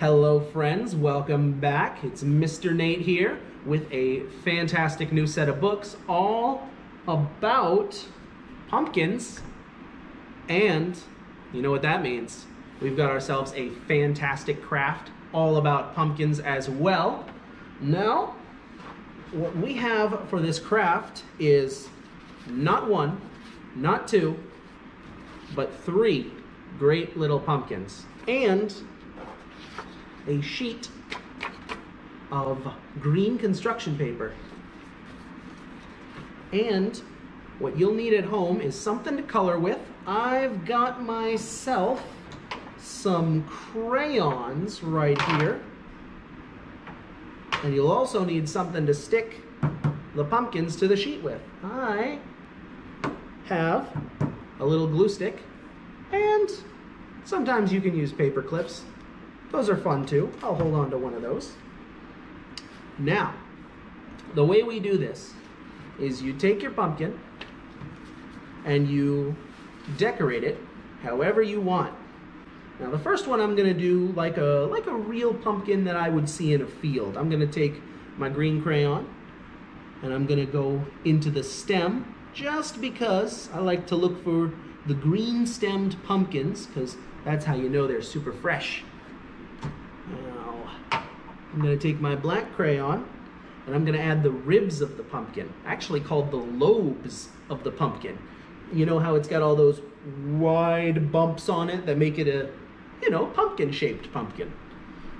Hello friends, welcome back. It's Mr. Nate here with a fantastic new set of books all about pumpkins. And you know what that means. We've got ourselves a fantastic craft all about pumpkins as well. Now, what we have for this craft is not one, not two, but three great little pumpkins. And a sheet of green construction paper. And what you'll need at home is something to color with. I've got myself some crayons right here. And you'll also need something to stick the pumpkins to the sheet with. I have a little glue stick, and sometimes you can use paper clips. Those are fun too. I'll hold on to one of those. Now, the way we do this is you take your pumpkin and you decorate it however you want. Now, the first one I'm gonna do like a real pumpkin that I would see in a field. I'm gonna take my green crayon and I'm gonna go into the stem, just because I like to look for the green stemmed pumpkins, because that's how you know they're super fresh. Now, I'm going to take my black crayon and I'm going to add the ribs of the pumpkin, actually called the lobes of the pumpkin. You know how it's got all those wide bumps on it that make it a, pumpkin-shaped pumpkin.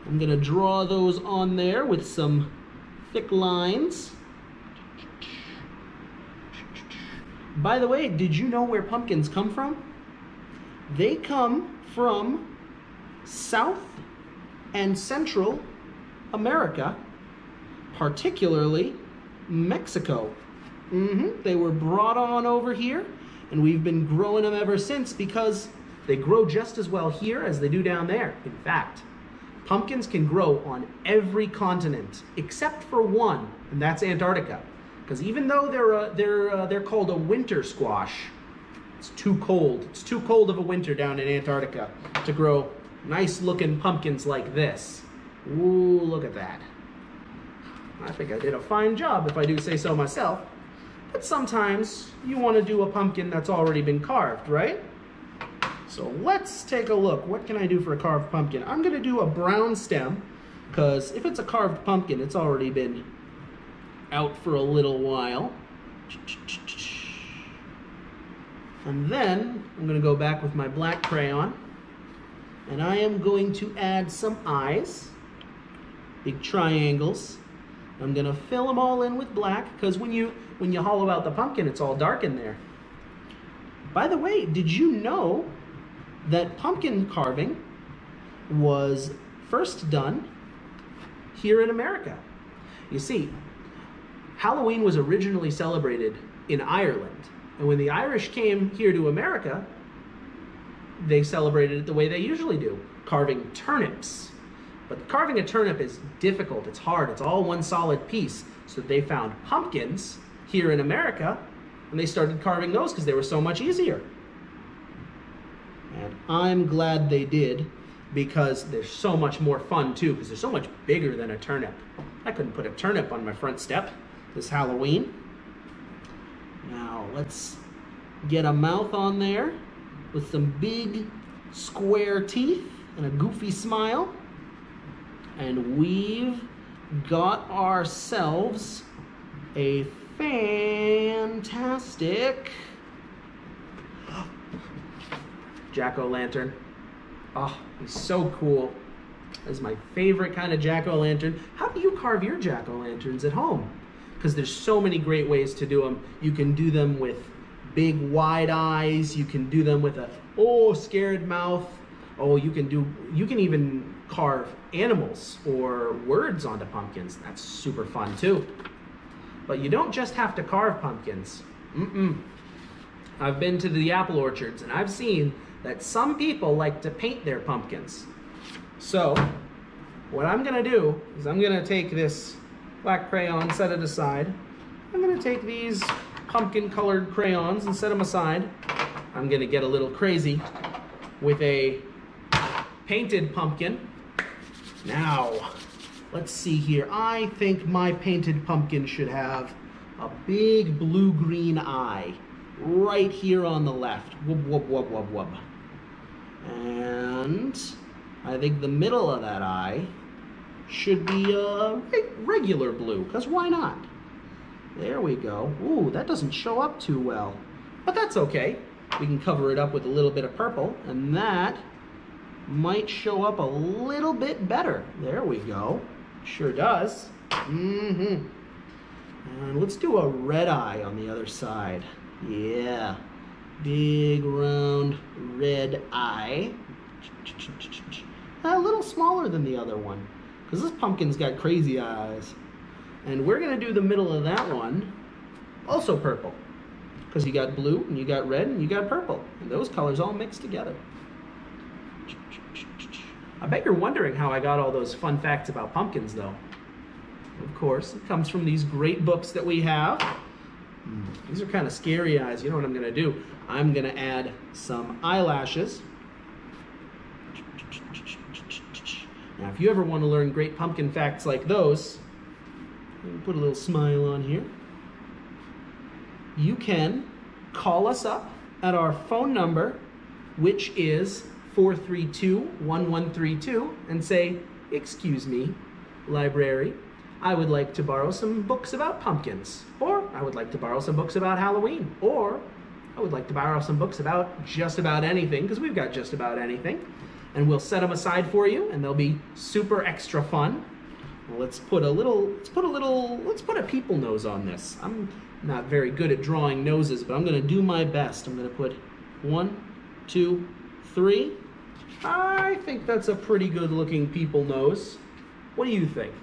I'm going to draw those on there with some thick lines. By the way, did you know where pumpkins come from? They come from South and Central America, particularly Mexico. They were brought on over here, and we've been growing them ever since because they grow just as well here as they do down there. In fact, pumpkins can grow on every continent except for one, and that's Antarctica. Because even though they're called a winter squash, it's too cold. It's too cold of a winter down in Antarctica to grow nice looking pumpkins like this. Ooh, look at that. I think I did a fine job, if I do say so myself. But sometimes you want to do a pumpkin that's already been carved, right? So let's take a look. What can I do for a carved pumpkin? I'm going to do a brown stem, because if it's a carved pumpkin, it's already been out for a little while. And then I'm going to go back with my black crayon, and I am going to add some eyes, big triangles. I'm going to fill them all in with black, because when you hollow out the pumpkin, it's all dark in there. By the way, did you know that pumpkin carving was first done here in America? You see, Halloween was originally celebrated in Ireland, and when the Irish came here to America, they celebrated it the way they usually do, carving turnips. But carving a turnip is difficult, it's hard, it's all one solid piece. So they found pumpkins here in America, and they started carving those because they were so much easier. And I'm glad they did, because they're so much more fun too, because they're so much bigger than a turnip. I couldn't put a turnip on my front step this Halloween. Now let's get a mouth on there with some big square teeth and a goofy smile. And we've got ourselves a fantastic jack-o'-lantern. Oh, he's so cool. This is my favorite kind of jack-o'-lantern. How do you carve your jack-o'-lanterns at home? Because there's so many great ways to do them. You can do them with big wide eyes. You can do them with a scared mouth. Oh, you can even carve animals or words onto pumpkins. That's super fun too. But you don't just have to carve pumpkins. I've been to the apple orchards and I've seen that some people like to paint their pumpkins. So what I'm gonna do is I'm gonna take this black crayon, set it aside. I'm gonna take these pumpkin colored crayons and set them aside. I'm gonna get a little crazy with a painted pumpkin. Now, let's see here. I think my painted pumpkin should have a big blue-green eye right here on the left. Wub, wub, wub, wub, wub. And I think the middle of that eye should be a regular blue, because why not? There we go. Ooh, that doesn't show up too well, but that's okay. We can cover it up with a little bit of purple, and that might show up a little bit better. There we go. Sure does. And let's do a red eye on the other side. Yeah. Big, round, red eye. A little smaller than the other one, because this pumpkin's got crazy eyes. And we're going to do the middle of that one also purple, because you got blue, and you got red, and you got purple. And those colors all mixed together. I bet you're wondering how I got all those fun facts about pumpkins, though. Of course, it comes from these great books that we have. These are kind of scary eyes. You know what I'm going to do? I'm going to add some eyelashes. Now, if you ever want to learn great pumpkin facts like those, put a little smile on here. You can call us up at our phone number, which is 432-1132, and say, "Excuse me, library, I would like to borrow some books about pumpkins," or "I would like to borrow some books about Halloween," or "I would like to borrow some books about just about anything," because we've got just about anything. And we'll set them aside for you, and they'll be super extra fun. Well, let's put a people nose on this. I'm not very good at drawing noses, but I'm going to do my best. I'm going to put 1, 2, 3. I think that's a pretty good looking people nose. What do you think?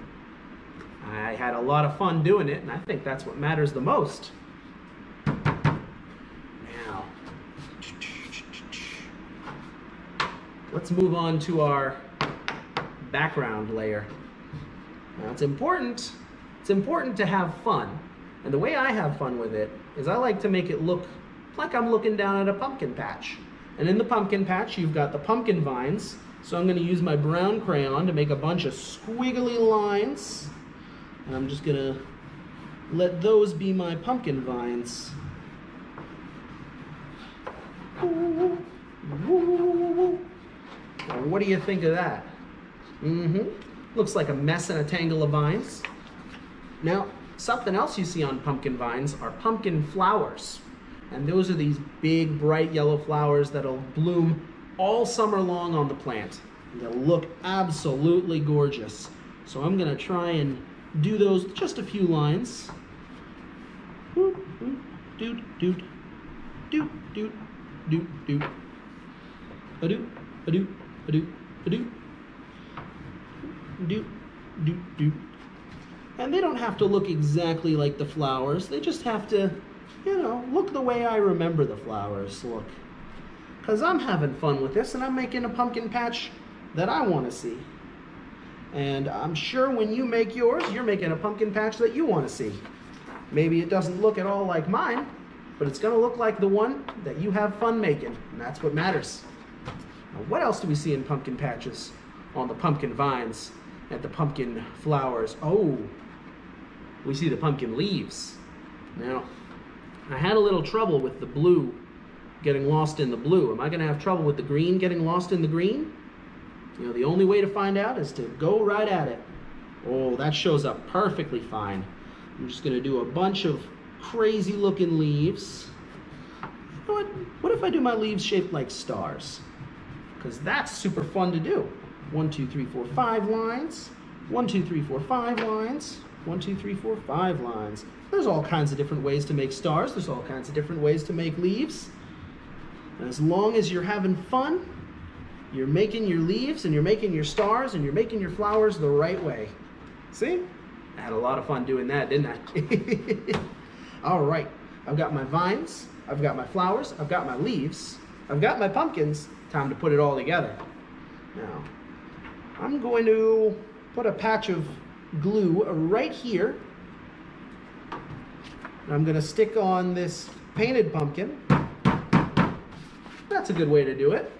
I had a lot of fun doing it, and I think that's what matters the most. Now, let's move on to our background layer. Now, it's important to have fun. And the way I have fun with it is I like to make it look like I'm looking down at a pumpkin patch. And in the pumpkin patch, you've got the pumpkin vines. So I'm going to use my brown crayon to make a bunch of squiggly lines. And I'm just going to let those be my pumpkin vines. Now, what do you think of that? Looks like a mess and a tangle of vines. Now, something else you see on pumpkin vines are pumpkin flowers. And those are these big, bright yellow flowers that'll bloom all summer long on the plant. They'll look absolutely gorgeous. So I'm going to try and do those just a few lines. Doot, doot, doot, doot, doot, doot, doot. A-doot, a-doot, a-doot, a-doot. Doot, doot, doot. And they don't have to look exactly like the flowers. They just have to, you know, look the way I remember the flowers look. Because I'm having fun with this, and I'm making a pumpkin patch that I want to see. And I'm sure when you make yours, you're making a pumpkin patch that you want to see. Maybe it doesn't look at all like mine, but it's going to look like the one that you have fun making, and that's what matters. Now, what else do we see in pumpkin patches? On the pumpkin vines, at the pumpkin flowers. Oh, we see the pumpkin leaves. Now, I had a little trouble with the blue getting lost in the blue. Am I going to have trouble with the green getting lost in the green? You know, the only way to find out is to go right at it. Oh, that shows up perfectly fine. I'm just going to do a bunch of crazy looking leaves. You know what if I do my leaves shaped like stars? Because that's super fun to do. 1, 2, 3, 4, 5 lines. 1, 2, 3, 4, 5 lines. 1, 2, 3, 4, 5 lines. There's all kinds of different ways to make stars. There's all kinds of different ways to make leaves. And as long as you're having fun, you're making your leaves and you're making your stars and you're making your flowers the right way. See? I had a lot of fun doing that, didn't I? All right. I've got my vines. I've got my flowers. I've got my leaves. I've got my pumpkins. Time to put it all together. Now, I'm going to put a patch of glue right here. And I'm going to stick on this painted pumpkin. That's a good way to do it.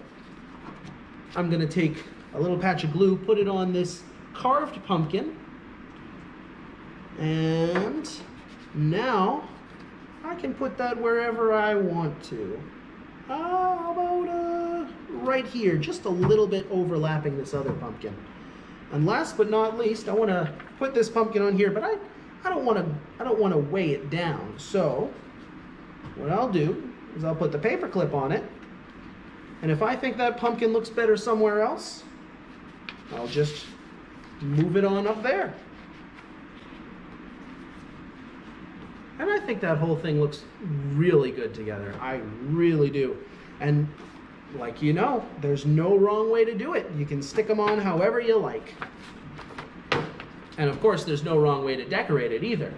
I'm going to take a little patch of glue, put it on this carved pumpkin. And now I can put that wherever I want to. How about right here, just a little bit overlapping this other pumpkin. And last but not least, I want to put this pumpkin on here, but I don't want to weigh it down. So what I'll do is I'll put the paper clip on it, and if I think that pumpkin looks better somewhere else, I'll just move it on up there. And I think that whole thing looks really good together. I really do. And like you know, there's no wrong way to do it. You can stick them on however you like. And of course, there's no wrong way to decorate it either.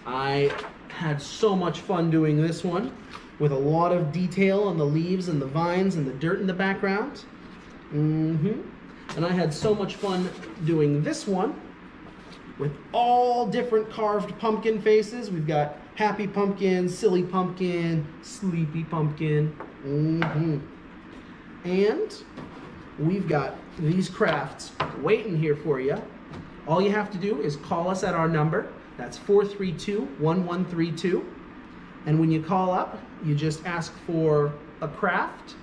I had so much fun doing this one with a lot of detail on the leaves and the vines and the dirt in the background. And I had so much fun doing this one with all different carved pumpkin faces. We've got happy pumpkin, silly pumpkin, sleepy pumpkin. And we've got these crafts waiting here for you. All you have to do is call us at our number. That's 432-1132. And when you call up, you just ask for a craft,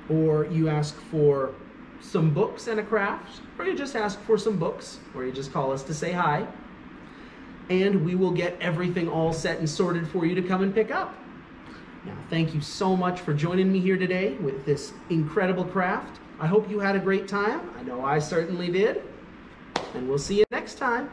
or you ask for some books and a craft, or you just ask for some books, or you just call us to say hi. And we will get everything all set and sorted for you to come and pick up. Now, thank you so much for joining me here today with this incredible craft. I hope you had a great time. I know I certainly did. And we'll see you next time.